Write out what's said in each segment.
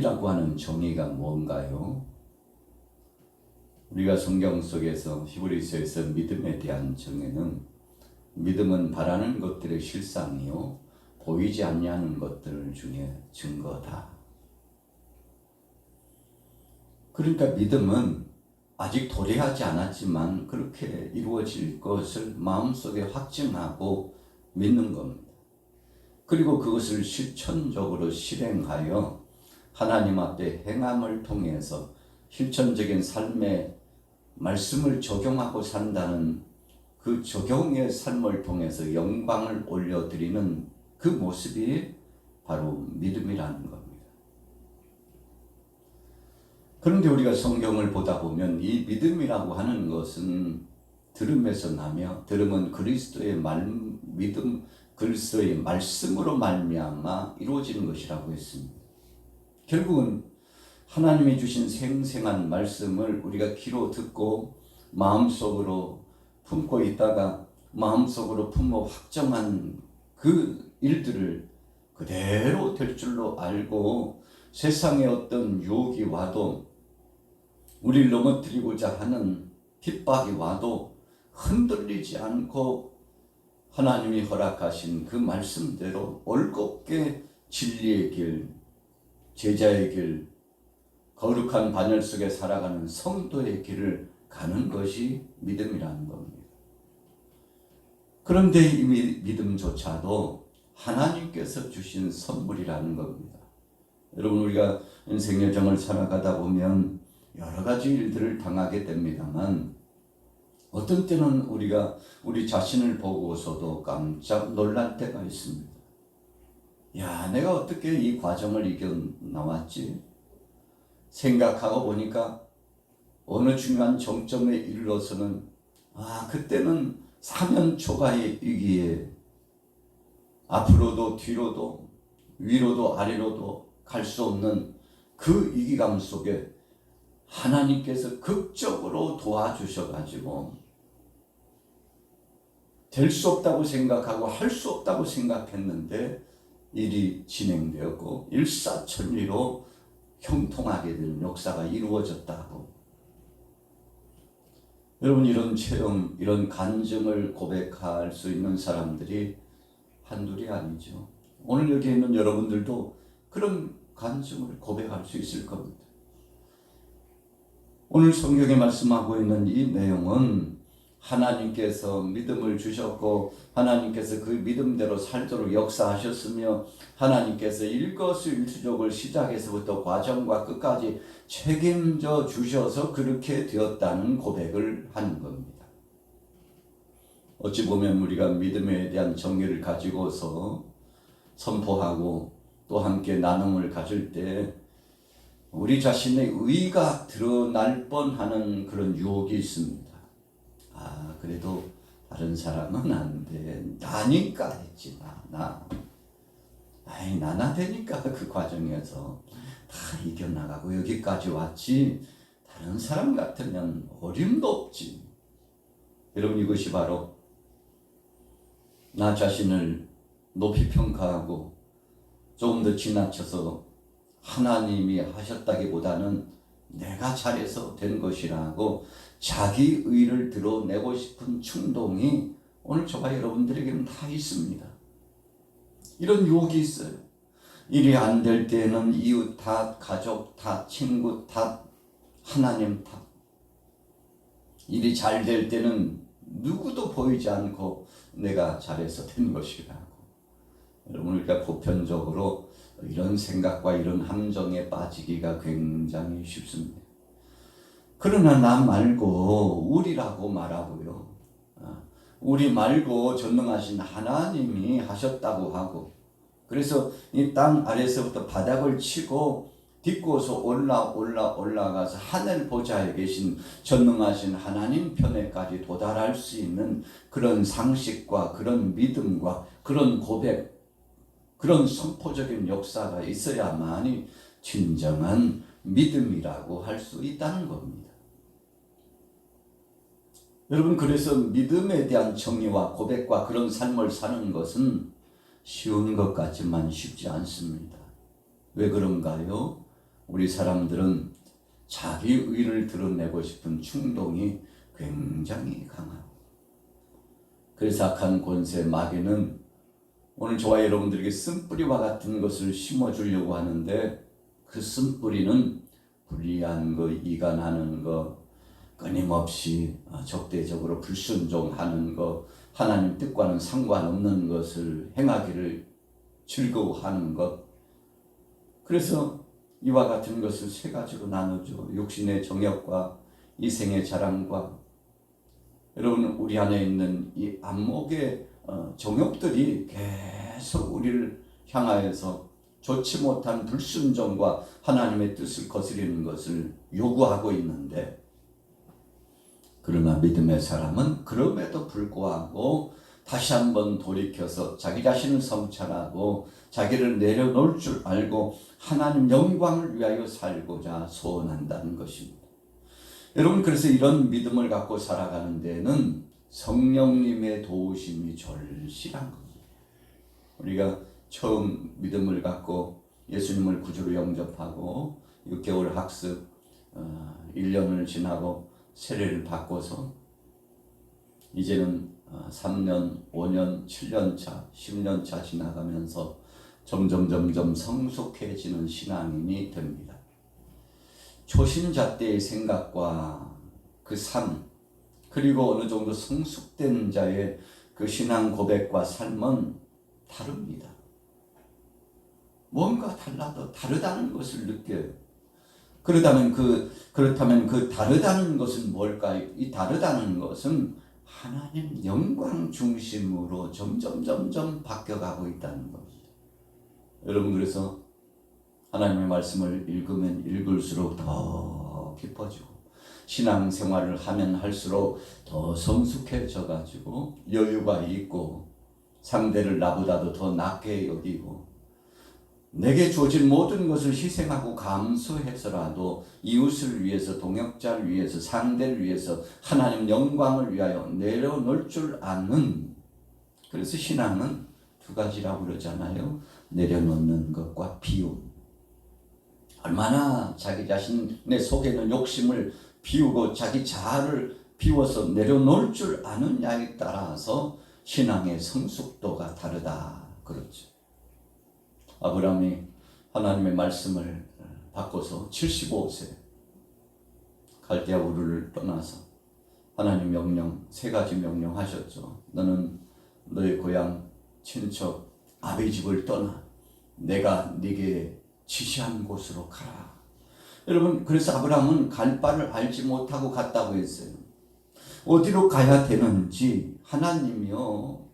믿음이라고 하는 정의가 뭔가요? 우리가 성경 속에서 히브리서에서 믿음에 대한 정의는 믿음은 바라는 것들의 실상이요 보이지 아니하는 것들 중에 증거다. 그러니까 믿음은 아직 도래하지 않았지만 그렇게 이루어질 것을 마음속에 확증하고 믿는 겁니다. 그리고 그것을 실천적으로 실행하여 하나님 앞에 행함을 통해서 실천적인 삶의 말씀을 적용하고 산다는 그 적용의 삶을 통해서 영광을 올려드리는 그 모습이 바로 믿음이라는 겁니다. 그런데 우리가 성경을 보다 보면 이 믿음이라고 하는 것은 들음에서 나며 들음은 그리스도의 믿음, 그리스도의 말씀으로 말미암아 이루어지는 것이라고 했습니다. 결국은 하나님이 주신 생생한 말씀을 우리가 귀로 듣고 마음속으로 품고 있다가 마음속으로 품어 확정한 그 일들을 그대로 될 줄로 알고 세상의 어떤 유혹이 와도 우리를 넘어뜨리고자 하는 핍박이 와도 흔들리지 않고 하나님이 허락하신 그 말씀대로 올곧게 진리의 길, 제자의 길, 거룩한 반열 속에 살아가는 성도의 길을 가는 것이 믿음이라는 겁니다. 그런데 이 믿음조차도 하나님께서 주신 선물이라는 겁니다. 여러분, 우리가 인생 여정을 살아가다 보면 여러 가지 일들을 당하게 됩니다만 어떤 때는 우리가 우리 자신을 보고서도 깜짝 놀랄 때가 있습니다. 야, 내가 어떻게 이 과정을 이겨나왔지? 생각하고 보니까 어느 중요한 정점에 이르러서는 그때는 사면 초가의 위기에 앞으로도 뒤로도 위로도 아래로도 갈 수 없는 그 위기감 속에 하나님께서 극적으로 도와주셔가지고 될 수 없다고 생각하고 할 수 없다고 생각했는데 일이 진행되었고 일사천리로 형통하게 되는 역사가 이루어졌다고. 여러분, 이런 체험, 이런 간증을 고백할 수 있는 사람들이 한둘이 아니죠. 오늘 여기 있는 여러분들도 그런 간증을 고백할 수 있을 겁니다. 오늘 성경에 말씀하고 있는 이 내용은 하나님께서 믿음을 주셨고 하나님께서 그 믿음대로 살도록 역사하셨으며 하나님께서 일거수일투족을 시작에서부터 과정과 끝까지 책임져 주셔서 그렇게 되었다는 고백을 하는 겁니다. 어찌 보면 우리가 믿음에 대한 정의를 가지고서 선포하고 또 함께 나눔을 가질 때 우리 자신의 의가 드러날 뻔하는 그런 유혹이 있습니다. 그래도 다른 사람은 안 돼. 나니까 했지, 나나 되니까 그 과정에서 다 이겨나가고 여기까지 왔지. 다른 사람 같으면 어림도 없지. 여러분, 이것이 바로 나 자신을 높이 평가하고 조금 더 지나쳐서 하나님이 하셨다기보다는 내가 잘해서 된 것이라고 자기 의를 드러내고 싶은 충동이 오늘 저와 여러분들에게는 다 있습니다. 이런 유혹이 있어요. 일이 안 될 때는 이웃 탓, 가족 탓, 친구 탓, 하나님 탓. 일이 잘 될 때는 누구도 보이지 않고 내가 잘해서 된 것이라고. 여러분, 우리가 보편적으로 이런 생각과 이런 함정에 빠지기가 굉장히 쉽습니다. 그러나 나 말고 우리라고 말하고요. 우리 말고 전능하신 하나님이 하셨다고 하고, 그래서 이 땅 아래서부터 바닥을 치고 딛고서 올라가서 하늘 보좌에 계신 전능하신 하나님 편에까지 도달할 수 있는 그런 상식과 그런 믿음과 그런 고백, 그런 선포적인 역사가 있어야만이 진정한 믿음이라고 할 수 있다는 겁니다. 여러분, 그래서 믿음에 대한 정의와 고백과 그런 삶을 사는 것은 쉬운 것 같지만 쉽지 않습니다. 왜 그런가요? 우리 사람들은 자기 의를 드러내고 싶은 충동이 굉장히 강하고, 그래서 악한 권세 마귀는 오늘 저와 여러분들에게 쓴뿌리와 같은 것을 심어주려고 하는데, 그 쓴뿌리는 불의한 거, 이간하는 거, 끊임없이 적대적으로 불순종하는 거, 하나님 뜻과는 상관없는 것을 행하기를 즐거워하는 것. 그래서 이와 같은 것을 세 가지로 나누죠. 육신의 정욕과 이생의 자랑과, 여러분 우리 안에 있는 이 안목의 정욕들이 계속 우리를 향하여서 좋지 못한 불순종과 하나님의 뜻을 거스리는 것을 요구하고 있는데, 그러나 믿음의 사람은 그럼에도 불구하고 다시 한번 돌이켜서 자기 자신을 성찰하고 자기를 내려놓을 줄 알고 하나님 영광을 위하여 살고자 소원한다는 것입니다. 여러분, 그래서 이런 믿음을 갖고 살아가는 데는 성령님의 도우심이 절실한 겁니다. 우리가 처음 믿음을 갖고 예수님을 구주로 영접하고 6개월 학습, 1년을 지나고 세례를 받고서 이제는 3년, 5년, 7년차, 10년차 지나가면서 점점 성숙해지는 신앙인이 됩니다. 초신자 때의 생각과 그 삶, 그리고 어느 정도 성숙된 자의 그 신앙 고백과 삶은 다릅니다. 뭔가 달라도 다르다는 것을 느껴요. 그렇다면 그 다르다는 것은 뭘까요? 이 다르다는 것은 하나님 영광 중심으로 점점 바뀌어가고 있다는 겁니다. 여러분, 그래서 하나님의 말씀을 읽으면 읽을수록 더 깊어지고, 신앙생활을 하면 할수록 더 성숙해져 가지고 여유가 있고, 상대를 나보다도 더 낮게 여기고, 내게 주어진 모든 것을 희생하고 감수해서라도 이웃을 위해서, 동역자를 위해서, 상대를 위해서, 하나님 영광을 위하여 내려놓을 줄 아는, 그래서 신앙은 두 가지라고 그러잖아요. 내려놓는 것과 비움. 얼마나 자기 자신의 속에 있는 욕심을 비우고 자기 자아를 비워서 내려놓을 줄 아느냐에 따라서 신앙의 성숙도가 다르다 그렇죠. 아브라함이 하나님의 말씀을 받고서 75세 갈대아 우르를 떠나서 하나님 명령, 세 가지 명령하셨죠. 너는 너의 고향, 친척, 아비 집을 떠나 내가 네게 지시한 곳으로 가라. 여러분, 그래서 아브라함은 갈 바를 알지 못하고 갔다고 했어요. 어디로 가야 되는지 하나님이요,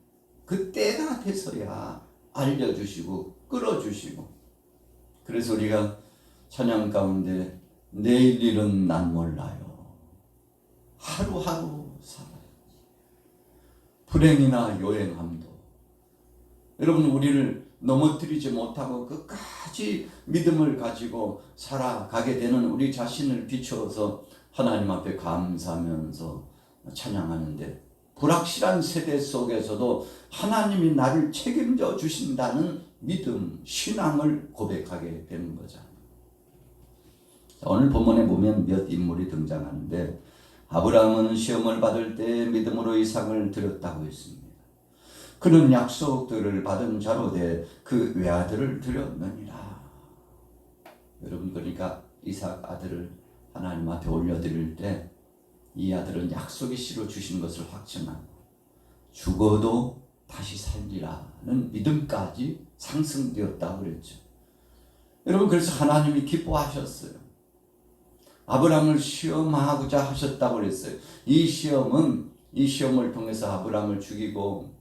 그 때가 돼서야 알려주시고 끌어주시고, 그래서 우리가 찬양 가운데 내일 일은 난 몰라요. 하루하루 살아요. 불행이나 요행함도 여러분 우리를 넘어뜨리지 못하고 끝까지 믿음을 가지고 살아가게 되는 우리 자신을 비추어서 하나님 앞에 감사하면서 찬양하는데, 불확실한 세대 속에서도 하나님이 나를 책임져 주신다는 믿음, 신앙을 고백하게 되는 거잖아요. 오늘 본문에 보면 몇 인물이 등장하는데, 아브라함은 시험을 받을 때 믿음으로 이삭을 드렸다고 했습니다. 그는 약속들을 받은 자로 돼 그 외아들을 드렸느니라. 여러분, 그러니까 이삭 아들을 하나님 앞에 올려드릴 때 이 아들은 약속이 씨로 주신 것을 확증하고 죽어도 다시 살리라는 믿음까지 상승되었다고 그랬죠. 여러분, 그래서 하나님이 기뻐하셨어요. 아브라함을 시험하고자 하셨다고 그랬어요. 이 시험을 통해서 아브라함을 죽이고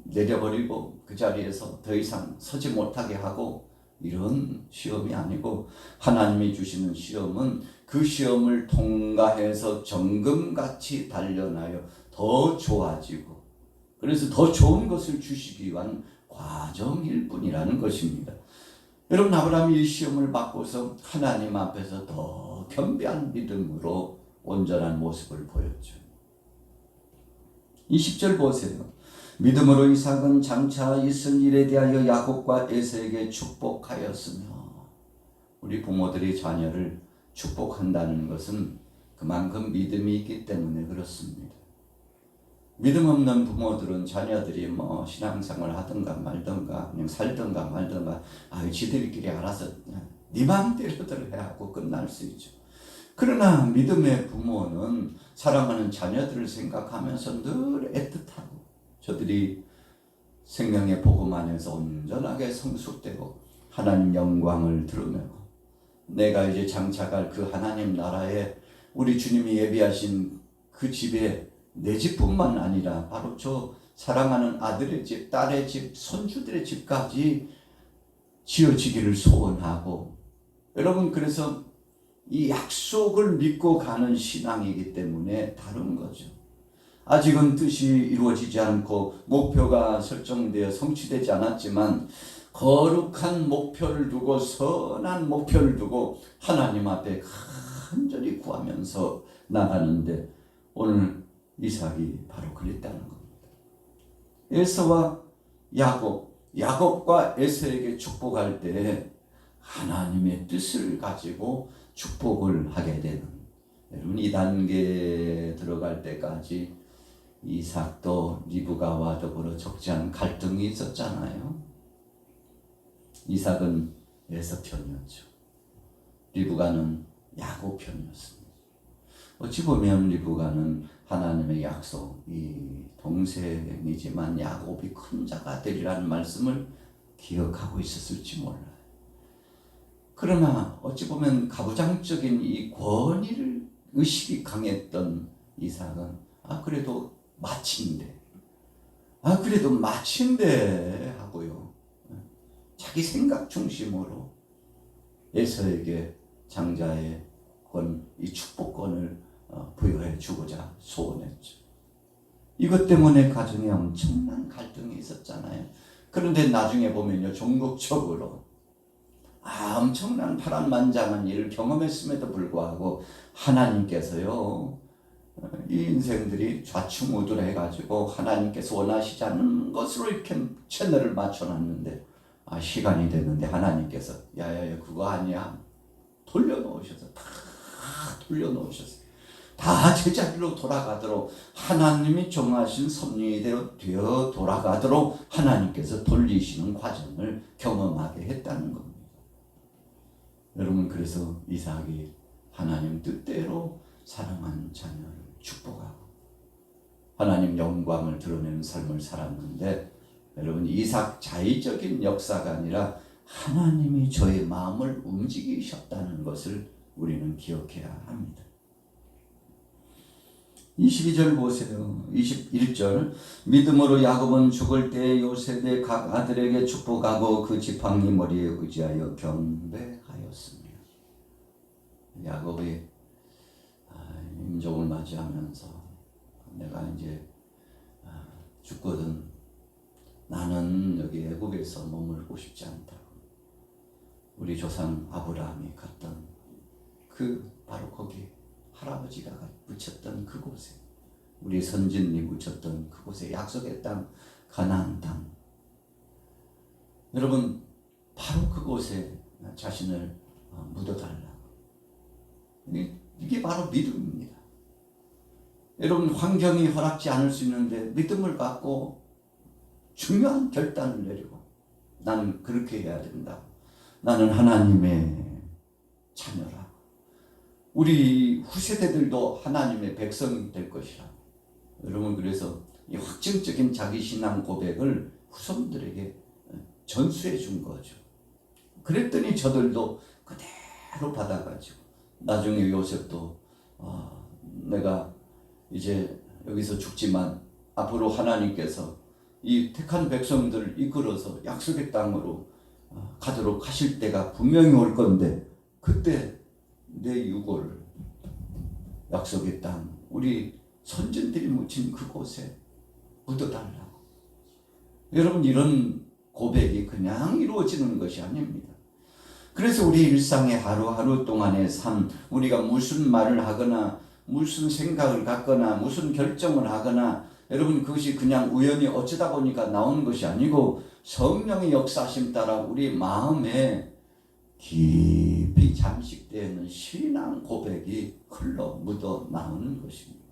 내려버리고 그 자리에서 더 이상 서지 못하게 하고, 이런 시험이 아니고 하나님이 주시는 시험은 그 시험을 통과해서 정금같이 단련하여 더 좋아지고, 그래서 더 좋은 것을 주시기 위한 과정일 뿐이라는 것입니다. 여러분, 아브라함이 이 시험을 받고서 하나님 앞에서 더 겸비한 믿음으로 온전한 모습을 보였죠. 20절 보세요. 믿음으로 이삭은 장차 있을 일에 대하여 야곱과 에서에게 축복하였으며. 우리 부모들이 자녀를 축복한다는 것은 그만큼 믿음이 있기 때문에 그렇습니다. 믿음 없는 부모들은 자녀들이 뭐 신앙생활 하든가 말든가 그냥 살든가 말든가 지들끼리 알아서 네 마음대로들 해 하고 끝날 수 있죠. 그러나 믿음의 부모는 사랑하는 자녀들을 생각하면서 늘 애틋하고 저들이 생명의 복음 안에서 온전하게 성숙되고 하나님 영광을 드러내고 내가 이제 장차갈 그 하나님 나라에 우리 주님이 예비하신 그 집에 내 집뿐만 아니라 바로 저 사랑하는 아들의 집, 딸의 집, 손주들의 집까지 지어지기를 소원하고 여러분 그래서 이 약속을 믿고 가는 신앙이기 때문에 다른 거죠. 아직은 뜻이 이루어지지 않고 목표가 설정되어 성취되지 않았지만 거룩한 목표를 두고 선한 목표를 두고 하나님 앞에 간절히 구하면서 나가는데 오늘 이삭이 바로 그랬다는 겁니다. 에서와 야곱과 에서에게 축복할 때 하나님의 뜻을 가지고 축복을 하게 되는 여러분 이 단계에 들어갈 때까지 이삭도 리브가와 더불어 적지 않은 갈등이 있었잖아요. 이삭은 에서 편이었죠. 리브가는 야곱 편이었습니다. 어찌 보면 리브가는 하나님의 약속, 이 동생이지만 야곱이 큰 자가 되리라는 말씀을 기억하고 있었을지 몰라요. 그러나 어찌 보면 가부장적인 이 권위를 의식이 강했던 이삭은 그래도 마친데 하고요. 자기 생각 중심으로 에서에게 장자의 이 축복권을 부여해 주고자 소원했죠. 이것 때문에 가정에 엄청난 갈등이 있었잖아요. 그런데 나중에 보면요, 종국적으로 엄청난 파란만장한 일을 경험했음에도 불구하고 하나님께서요, 이 인생들이 좌충우돌해가지고 하나님께서 원하시지 않는 것으로 이렇게 채널을 맞춰놨는데 시간이 됐는데 하나님께서 야야야 그거 아니야 돌려놓으셔서 다 제자리로 돌아가도록 하나님이 정하신 섭리대로 되어 돌아가도록 하나님께서 돌리시는 과정을 경험하게 했다는 겁니다. 여러분 그래서 이삭이 하나님 뜻대로 사랑하는 자녀를 축복하고 하나님 영광을 드러내는 삶을 살았는데 여러분 이삭 자의적인 역사가 아니라 하나님이 저의 마음을 움직이셨다는 것을 우리는 기억해야 합니다. 22절 보세요. 21절 믿음으로 야곱은 죽을 때 요셉의 각 아들에게 축복하고 그 지팡이 머리에 의지하여 경배하였습니다. 야곱이 임종을 맞이하면서 내가 이제 죽거든 나는 여기 애국에서 머물고 싶지 않다고 우리 조상 아브라함이 갔던 바로 거기 할아버지가 묻혔던 그곳에 우리 선진이 묻혔던 그곳에 약속의 땅 가나안 땅 여러분 바로 그곳에 자신을 묻어달라고 이게 바로 믿음입니다. 여러분 환경이 허락지 않을 수 있는데 믿음을 갖고 중요한 결단을 내리고 나는 그렇게 해야 된다. 나는 하나님의 자녀라. 우리 후세대들도 하나님의 백성이 될 것이라. 여러분 그래서 이 확증적인 자기신앙 고백을 후손들에게 전수해 준 거죠. 그랬더니 저들도 그대로 받아가지고 나중에 요셉도 내가 이제 여기서 죽지만 앞으로 하나님께서 이 택한 백성들을 이끌어서 약속의 땅으로 가도록 하실 때가 분명히 올 건데 그때 내 유골을 약속의 땅 우리 선진들이 묻힌 그곳에 묻어달라고. 여러분 이런 고백이 그냥 이루어지는 것이 아닙니다. 그래서 우리 일상의 하루하루 동안의 삶 우리가 무슨 말을 하거나 무슨 생각을 갖거나 무슨 결정을 하거나 여러분 그것이 그냥 우연히 어쩌다 보니까 나오는 것이 아니고 성령의 역사심 따라 우리 마음에 깊이 잠식되어 있는 신앙 고백이 흘러 묻어 나오는 것입니다.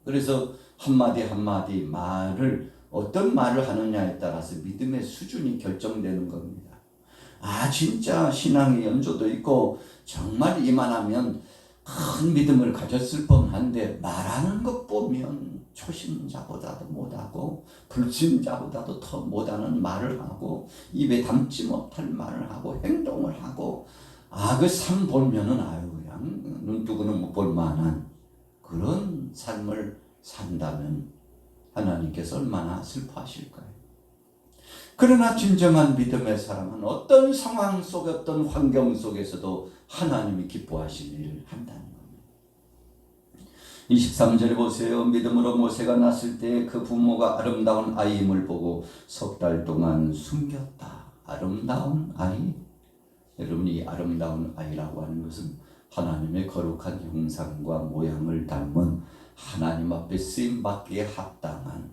그래서 한마디 한마디 말을 어떤 말을 하느냐에 따라서 믿음의 수준이 결정되는 겁니다. 진짜 신앙의 연조도 있고 정말 이만하면 큰 믿음을 가졌을 뻔한데 말하는 것 보면 초신자보다도 못하고 불신자보다도 더 못하는 말을 하고 입에 담지 못할 말을 하고 행동을 하고 그 삶 보면은 그냥 눈뜨고는 못 볼 만한 그런 삶을 산다면 하나님께서 얼마나 슬퍼하실까요? 그러나 진정한 믿음의 사람은 어떤 상황 속 어떤 환경 속에서도 하나님이 기뻐하시는 일을 한다는 겁니다. 23절에 보세요. 믿음으로 모세가 낳았을 때 그 부모가 아름다운 아이임을 보고 석 달 동안 숨겼다. 아름다운 아이? 여러분, 이 아름다운 아이라고 하는 것은 하나님의 거룩한 형상과 모양을 닮은 하나님 앞에 쓰임받기에 합당한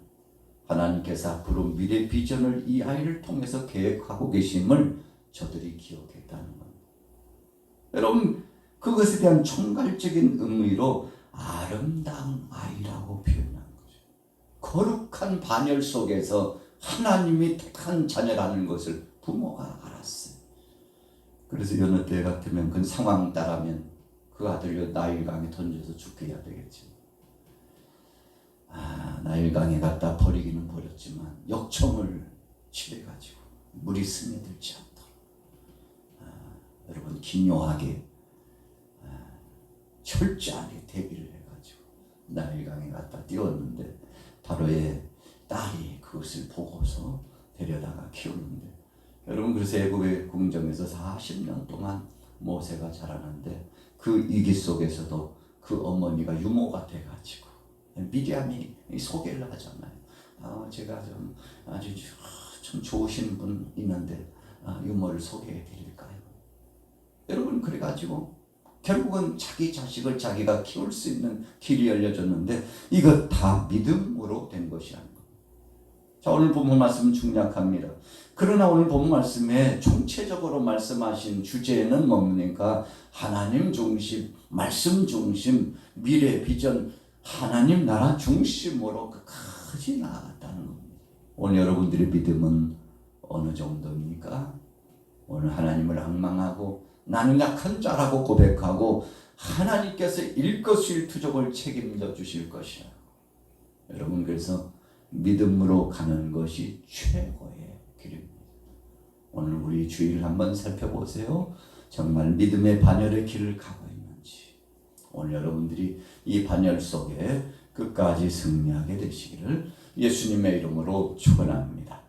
하나님께서 앞으로 미래 비전을 이 아이를 통해서 계획하고 계심을 저들이 기억했다는 겁니다. 여러분, 그것에 대한 총괄적인 의미로 아름다운 아이라고 표현한 거죠. 거룩한 반열 속에서 하나님이 택한 자녀라는 것을 부모가 알았어요. 그래서 여느 때 같으면 그 상황 따라면 그 아들을 나일강에 던져서 죽게 해야 되겠죠. 나일강에 갖다 버리기는 버렸지만 역청을 칠해가지고 물이 스며들지 않도록 여러분 기묘하게 철저하게 대비를 해가지고 나일강에 갖다 띄웠는데 바로의 딸이 그것을 보고서 데려다가 키우는데 여러분, 그래서 애굽의 궁정에서 40년 동안 모세가 자라는데 그 위기 속에서도 그 어머니가 유모가 돼가지고 미디암이 소개를 하잖아요. 제가 좀 아주 좀 좋으신 분 있는데 유모를 소개해 드릴까요? 여러분, 그래가지고 결국은 자기 자식을 자기가 키울 수 있는 길이 열려졌는데 이것 다 믿음으로 된 것이 아닙니다. 자, 오늘 본문 말씀은 중략합니다. 그러나 오늘 본문 말씀에 총체적으로 말씀하신 주제는 뭡니까? 하나님 중심, 말씀 중심, 미래 비전, 하나님 나라 중심으로 끝까지 나아갔다는 겁니다. 오늘 여러분들의 믿음은 어느 정도입니까? 오늘 하나님을 앙망하고 나는 약한 자라고 고백하고 하나님께서 일거수일투족을 책임져 주실 것이야. 여러분, 그래서 믿음으로 가는 것이 최고의 길입니다. 오늘 우리 주의를 한번 살펴보세요. 정말 믿음의 반열의 길을 가고 있는지. 오늘 여러분들이 이 반열 속에 끝까지 승리하게 되시기를 예수님의 이름으로 축원합니다.